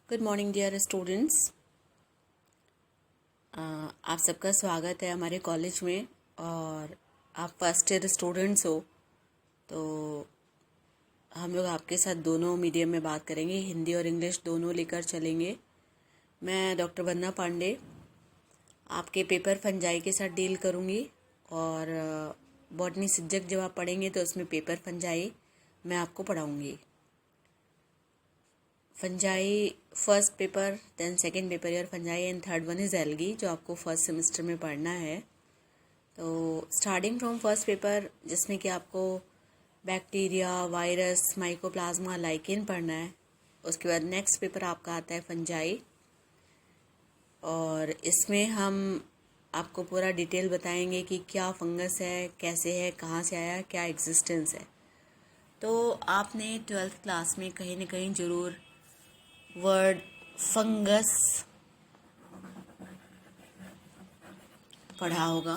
Good morning dear students. आप सबका स्वागत है हमारे कॉलेज में। और आप फर्स्ट ईयर स्टूडेंट्स हो तो हम लोग आपके साथ दोनों मीडियम में बात करेंगे, हिंदी और इंग्लिश दोनों लेकर चलेंगे। मैं डॉक्टर वंदना पांडे आपके पेपर फंजाई के साथ डील करूँगी। और बॉटनी सब्जेक्ट जब आप पढ़ेंगे तो उसमें पेपर फंजाई मैं आपको पढ़ाऊँगी। Fungi first paper, then second paper your fungi and third one is algae, जो आपको फर्स्ट सेमेस्टर में पढ़ना है। तो स्टार्टिंग फ्रॉम फर्स्ट पेपर जिसमें कि आपको बैक्टीरिया, वायरस, माइकोप्लाज्मा, लाइकेन पढ़ना है। उसके बाद नेक्स्ट पेपर आपका आता है फंजाई, और इसमें हम आपको पूरा डिटेल बताएंगे कि क्या फंगस है, कैसे है, कहाँ से आया, क्या एग्जिस्टेंस है। तो आपने 12th क्लास में कहीं ना कहीं ज़रूर वर्ड फंगस पढ़ा होगा,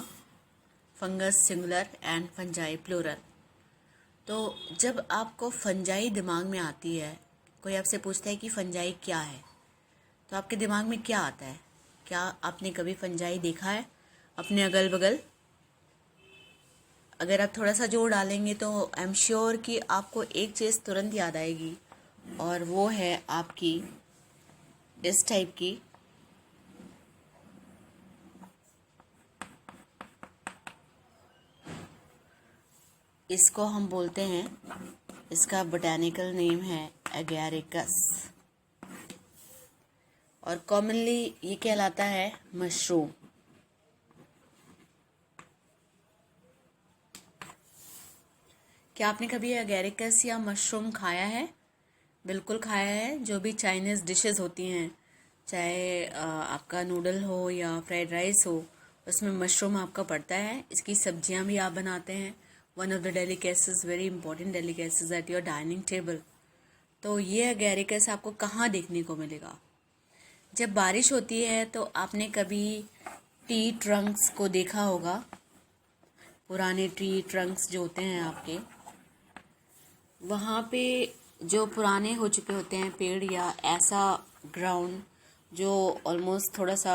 fungus singular and fungi plural. तो जब आपको फंजाई दिमाग में आती है, कोई आपसे पूछता है कि फंजाई क्या है, तो आपके दिमाग में क्या आता है? क्या आपने कभी फंजाई देखा है अपने अगल बगल? अगर आप थोड़ा सा जोर डालेंगे तो आई एम श्योर कि आपको एक चीज़ तुरंत याद आएगी, और वो है आपकी इस टाइप की इसको हम बोलते हैं, इसका बोटैनिकल नेम है एगैरिकस, और कॉमनली ये कहलाता है मशरूम। क्या आपने कभी एगैरिकस या मशरूम खाया है? बिल्कुल खाया है। जो भी चाइनीज़ डिशेस होती हैं, चाहे आपका नूडल हो या फ्राइड राइस हो, उसमें मशरूम आपका पड़ता है। इसकी सब्जियां भी आप बनाते हैं। One of the delicacies, very important delicacies at your dining table. तो ये एगैरिकस आपको कहाँ देखने को मिलेगा? जब बारिश होती है तो आपने कभी ट्री ट्रंक्स को देखा होगा। पुराने ट्री ट्रंक्स जो होते हैं आपके, वहाँ पे जो पुराने हो चुके होते हैं पेड़, या ऐसा ग्राउंड जो ऑलमोस्ट थोड़ा सा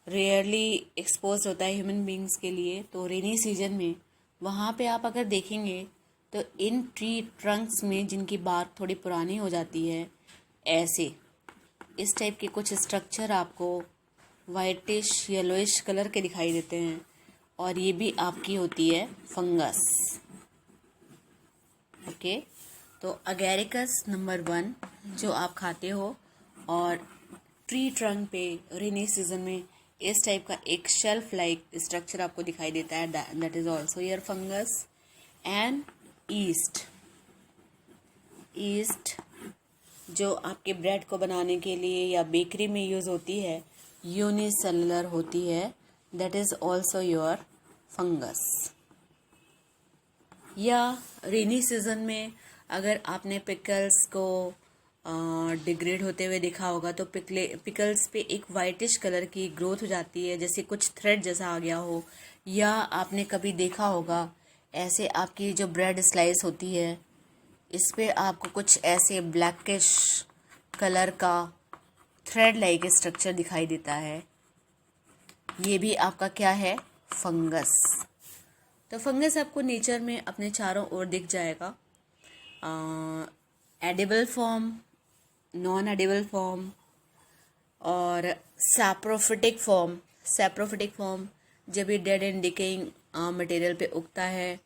रेयरली एक्सपोज होता है ह्यूमन बींग्स के लिए, तो रेनी सीजन में वहाँ पे आप अगर देखेंगे तो इन ट्री ट्रंक्स में जिनकी बात थोड़ी पुरानी हो जाती है, ऐसे इस टाइप के कुछ स्ट्रक्चर आपको वाइटिश येलोइश कलर के दिखाई देते हैं, और ये भी आपकी होती है फंगस। ओके, तो अगैरिकस नंबर 1 जो आप खाते हो, और ट्री ट्रंक पे रेनी सीजन में इस टाइप का एक शेल्फ लाइक स्ट्रक्चर आपको दिखाई देता है, that is also your fungus. And east, east जो आपके ब्रेड को बनाने के लिए या बेकरी में यूज़ होती है, यूनिसेलुलर होती है, that is also your fungus. या रेनी सीजन में अगर आपने पिकल्स को डिग्रेड होते हुए देखा होगा, तो पिकल्स पे एक वाइटिश कलर की ग्रोथ हो जाती है, जैसे कुछ थ्रेड जैसा आ गया हो। या आपने कभी देखा होगा ऐसे आपकी जो ब्रेड स्लाइस होती है, इस पे आपको कुछ ऐसे ब्लैकिश कलर का थ्रेड लाइक स्ट्रक्चर दिखाई देता है। ये भी आपका क्या है? फंगस। तो फंगस आपको नेचर में अपने चारों ओर दिख जाएगा। Edible form, non edible form, और सैप्रोफिटिक फॉर्म। सैप्रोफिटिक फॉर्म जब ये डेड एंड डिकेइंग मटेरियल पे उगता है,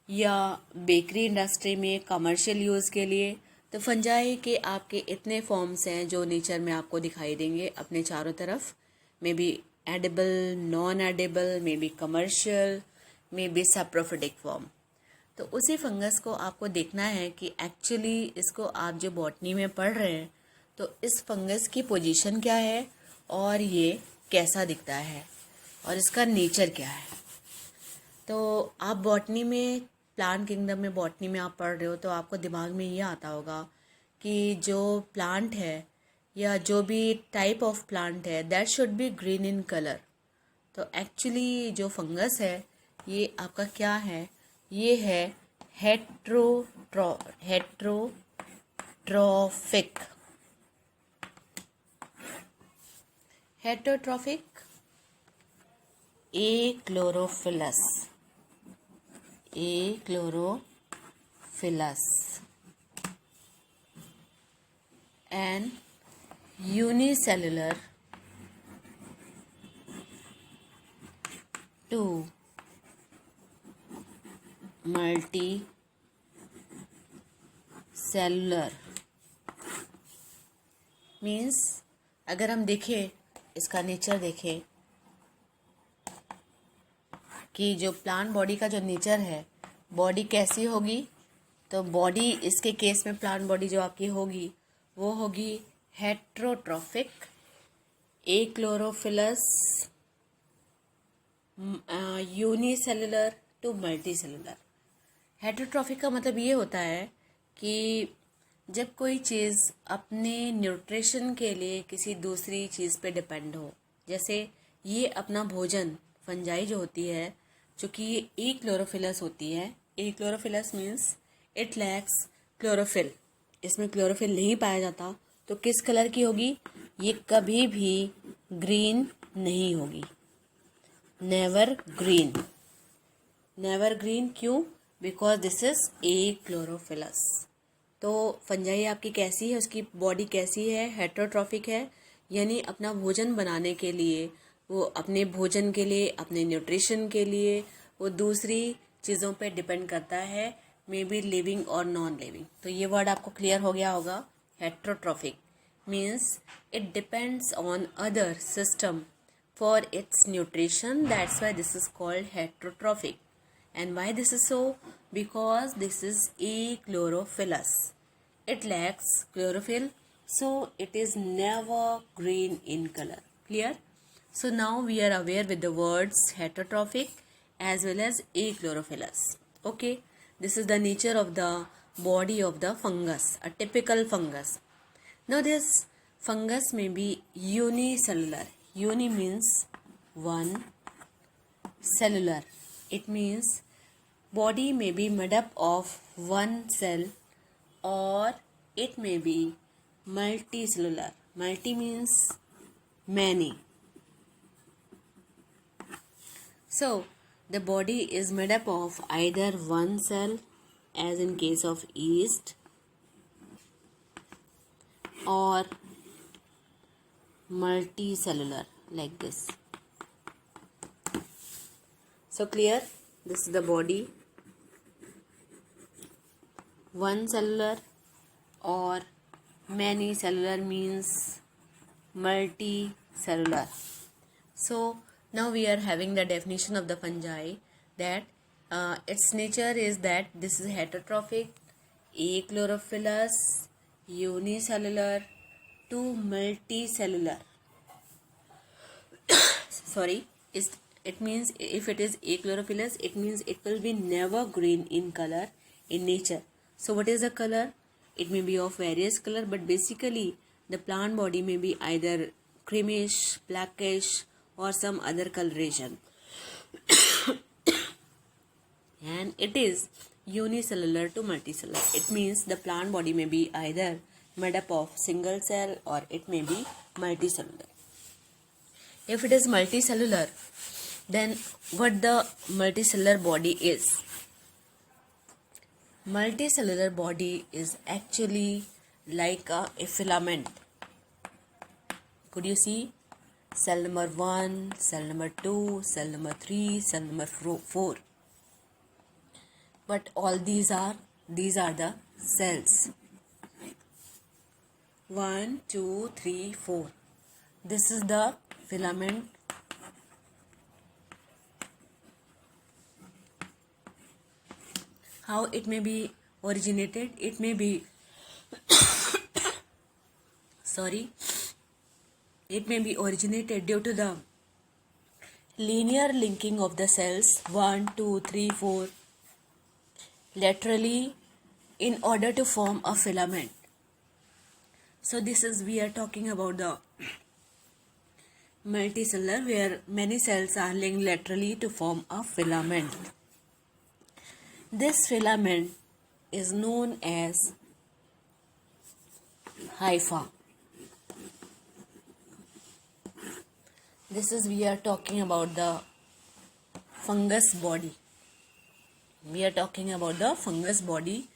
या बेकरी इंडस्ट्री में कमर्शियल यूज़ के लिए। तो फंजाई के आपके इतने फॉर्म्स हैं जो नेचर में आपको दिखाई देंगे अपने चारों तरफ। May be edible, non edible, may be commercial, may be saprophytic form. तो उसी फंगस को आपको देखना है कि एक्चुअली इसको आप जो बॉटनी में पढ़ रहे हैं, तो इस फंगस की पोजीशन क्या है, और ये कैसा दिखता है, और इसका नेचर क्या है। तो आप बॉटनी में, प्लांट किंगडम में बॉटनी में आप पढ़ रहे हो, तो आपको दिमाग में ये आता होगा कि जो प्लांट है या जो भी टाइप ऑफ प्लांट है, that should be green in colour. तो एक्चुअली जो फंगस है ये आपका क्या है? ये है heterotrophic. Heterotrophic achlorophilus, achlorophilus, and unicellular to multicellular means अगर हम देखें इसका नेचर देखें कि जो प्लांट बॉडी का जो नेचर है, बॉडी कैसी होगी, तो बॉडी इसके केस में प्लांट बॉडी जो आपकी होगी वो होगी heterotrophic achlorophyllous unicellular to multicellular. Heterotrophic का मतलब ये होता है कि जब कोई चीज़ अपने न्यूट्रिशन के लिए किसी दूसरी चीज़ पे डिपेंड हो, जैसे ये अपना भोजन फंजाई जो होती है, चूँकि ये एक्लोरोफिलस होती है, एक्लोरोफिलस मीन्स इट लैक्स क्लोरोफिल, इसमें क्लोरोफिल नहीं पाया जाता, तो किस कलर की होगी, ये कभी भी ग्रीन नहीं होगी, नेवर ग्रीन। नेवर ग्रीन क्यों? Because this is achlorophyllous. तो फंजाई आपकी कैसी है, उसकी बॉडी कैसी है, हेट्रोट्रॉफिक है, यानी अपना भोजन बनाने के लिए, वो अपने भोजन के लिए, अपने न्यूट्रिशन के लिए वो दूसरी चीज़ों पे डिपेंड करता है, मे बी लिविंग और नॉन लिविंग। तो ये वर्ड आपको क्लियर हो गया होगा। Heterotrophic means it depends on other system for its nutrition, that's why this is called heterotrophic. And why this is so? Because this is achlorophyllus. It lacks chlorophyll, so it is never green in color. Clear? So now we are aware with the words heterotrophic as well as achlorophyllus. Okay, this is the nature of the body of the fungus, a typical fungus. Now this fungus may be unicellular. Uni means one, cellular. It means body may be made up of one cell or it may be multicellular. Multi means many. So the body is made up of either one cell, as in case of yeast, or multicellular like this. So clear? This is the body. One cellular or many cellular means multicellular. So now we are having the definition of the fungi, that its nature is that this is heterotrophic, achlorophyllus, unicellular to multicellular. Sorry, it means if it is achlorophyllus, it means it will be never green in color in nature. So what is the color? It may be of various color, but basically the plant body may be either creamish, blackish, or some other coloration. And it is unicellular to multicellular. It means the plant body may be either made up of single cell or it may be multicellular. If it is multicellular, then what the multicellular body is? Multicellular body is actually like a filament. Could you see? Cell number 1, cell number 2, cell number 3, cell number 4. But all these are the cells. 1, 2, 3, 4. This is the filament. How it may be originated? It may be it may be originated due to the linear linking of the cells 1, 2, 3, 4 laterally in order to form a filament. So this is, we are talking about the multicellular, where many cells are linked laterally to form a filament. This filament is known as hypha. This is we are talking about the fungus body. We are talking about the fungus body,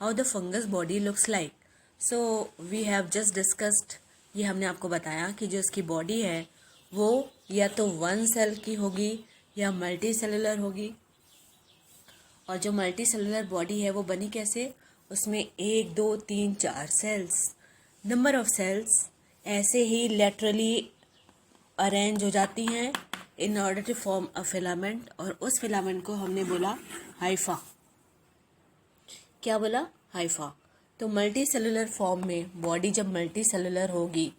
how the fungus body looks like. So we have just discussed, ये हमने आपको बताया कि जो इसकी body है वो या तो वन सेल की होगी या मल्टी सेलुलर होगी. और जो मल्टी सेलुलर बॉडी है वो बनी कैसे, उसमें 1 2 3 4 सेल्स, नंबर ऑफ सेल्स ऐसे ही लेटरली अरेंज हो जाती हैं in order to form a filament. और उस फिलामेंट को हमने बोला हाइफा. क्या बोला? हाइफा. तो मल्टी सेलुलर फॉर्म में बॉडी जब मल्टी सेलुलर होगी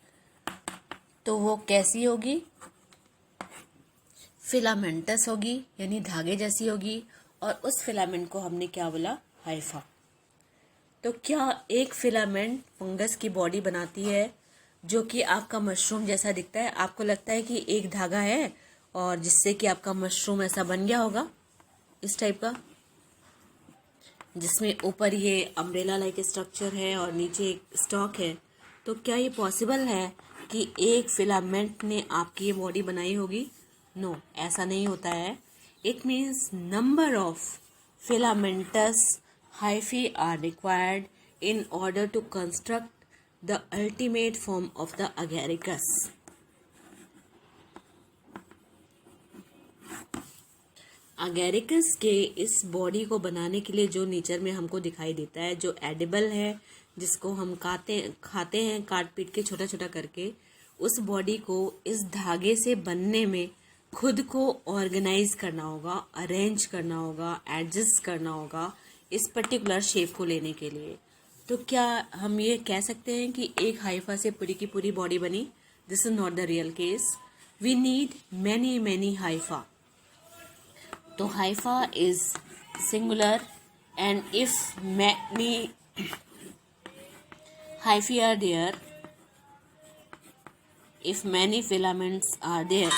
तो वो कैसी होगी? फिलामेंटस होगी, यानी धागे जैसी होगी. और उस फिलामेंट को हमने क्या बोला? हाइफा. तो क्या एक फिलामेंट फंगस की बॉडी बनाती है जो कि आपका मशरूम जैसा दिखता है? आपको लगता है कि एक धागा है और जिससे कि आपका मशरूम ऐसा बन गया होगा, इस टाइप का, जिसमें ऊपर ये अम्ब्रेला लाइक स्ट्रक्चर है और नीचे एक स्टॉक है. तो क्या ये पॉसिबल है कि एक फिलामेंट ने आपकी ये बॉडी बनाई होगी? नो, ऐसा नहीं होता है. It means number of filamentous hyphae are required in order to construct the ultimate form of the agaricus. Agaricus के इस बॉडी को बनाने के लिए जो नेचर में हमको दिखाई देता है, जो एडिबल है, जिसको हम खाते हैं काट पीट के छोटा छोटा करके, उस बॉडी को इस धागे से बनने में खुद को ऑर्गेनाइज करना होगा, अरेंज करना होगा, एडजस्ट करना होगा इस पर्टिकुलर शेप को लेने के लिए. तो क्या हम ये कह सकते हैं कि एक हाइफा से पूरी की पूरी बॉडी बनी? This is not the real case. We need many many hyphae. तो hyphae is singular and if many hyphae are there, if many filaments are there,